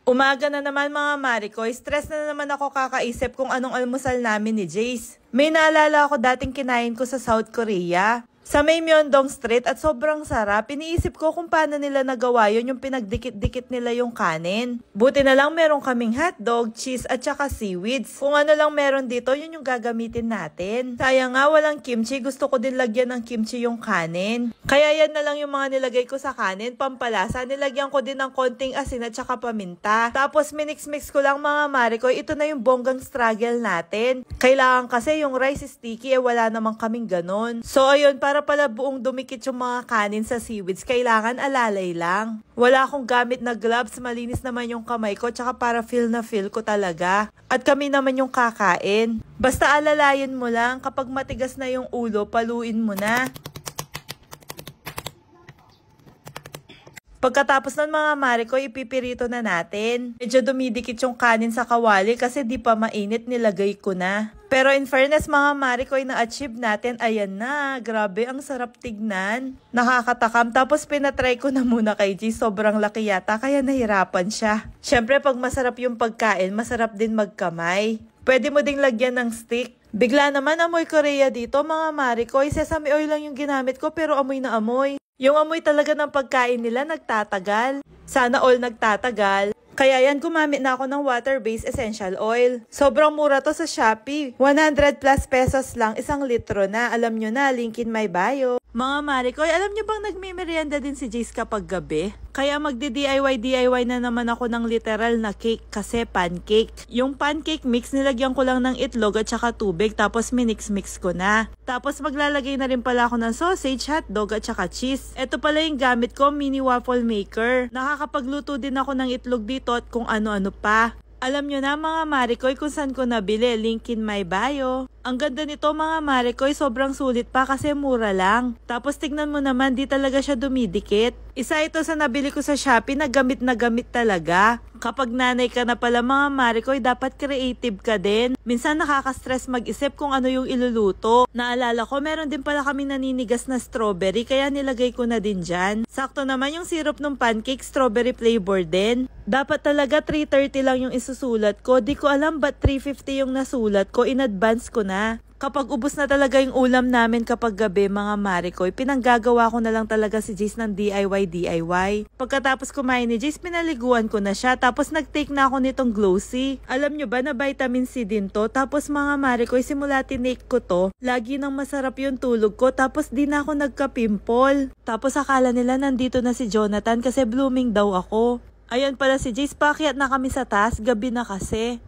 Umaga na naman mga Marikoy, stress na naman ako kakaisip kung anong almusal namin ni Jace. May naalala ako dating kinain ko sa South Korea. Sa may Myeongdong Street at sobrang sarap. Iniisip ko kung paano nila nagawa yun, yung pinagdikit-dikit nila yung kanin. Buti na lang meron kaming hotdog, cheese at saka seaweeds. Kung ano lang meron dito, yun yung gagamitin natin. Sayang nga walang kimchi, gusto ko din lagyan ng kimchi yung kanin. Kaya yan na lang yung mga nilagay ko sa kanin, pampalasa. Nilagyan ko din ng konting asin at saka paminta. Tapos minix-mix ko lang mga Marikoy, ito na yung bonggang struggle natin. Kailangan kasi yung rice sticky, wala namang kaming ganun. So ayun, para pala buong dumikit yung mga kanin sa seaweeds, kailangan alalay lang. Wala akong gamit na gloves, malinis naman yung kamay ko, tsaka para feel na feel ko talaga. At kami naman yung kakain. Basta alalayan mo lang, kapag matigas na yung ulo, paluin mo na. Pagkatapos ng mga Marikoy, ipipirito na natin. Medyo dumidikit yung kanin sa kawali kasi di pa mainit, nilagay ko na. Pero in fairness mga Marikoy, na-achieve natin, ayan na. Grabe, ang sarap tignan. Nakakatakam. Tapos pinatry ko na muna kay G. Sobrang laki yata, kaya nahirapan siya. Syempre, pag masarap yung pagkain, masarap din magkamay. Pwede mo ding lagyan ng stick. Bigla naman amoy Korea dito mga Marikoy. Sesame oil lang yung ginamit ko pero amoy na amoy. Yung amoy talaga ng pagkain nila nagtatagal. Sana all nagtatagal. Kaya yan, gumamit na ako ng water-based essential oil. Sobrang mura to sa Shopee. 100 plus pesos lang, 1 litro na. Alam nyo na, link in my bio. Mga Marikoy, alam nyo bang nagmimerienda din si Jace kapag gabi? Kaya magdi-DIY na naman ako ng literal na cake kasi pancake. Yung pancake mix, nilagyan ko lang ng itlog at saka tubig tapos minix-mix ko na. Tapos maglalagay na rin pala ako ng sausage, hotdog at saka cheese. Ito pala yung gamit ko, mini waffle maker. Nakakapagluto din ako ng itlog dito at kung ano-ano pa. Alam nyo na mga Marikoy kung saan ko nabili, link in my bio. Ang ganda nito mga Marikoy, sobrang sulit pa kasi mura lang. Tapos tignan mo naman, di talaga siya dumidikit. Isa ito sa nabili ko sa Shopee na gamit talaga. Kapag nanay ka na pala mga Marikoy, dapat creative ka din. Minsan nakaka-stress mag-isip kung ano yung iluluto. Naalala ko, meron din pala kami naninigas na strawberry, kaya nilagay ko na din dyan. Sakto naman yung syrup ng pancake, strawberry flavor din. Dapat talaga 330 lang yung isusulat ko. Di ko alam ba't 350 yung nasulat ko, in advance ko na. Kapag ubos na talaga yung ulam namin kapag gabi mga Marikoy, pinanggagawa ko na lang talaga si Jace ng DIY. Pagkatapos kumain ni Jace, pinaliguan ko na siya. Tapos nag-take na ako nitong Glossy. Alam nyo ba na vitamin C din to? Tapos mga Marikoy, simula tinake ko to, lagi nang masarap yung tulog ko. Tapos di na ako nagka-pimple. Tapos akala nila nandito na si Jonathan kasi blooming daw ako. Ayan pala si Jace, paakyat na kami sa taas, gabi na kasi.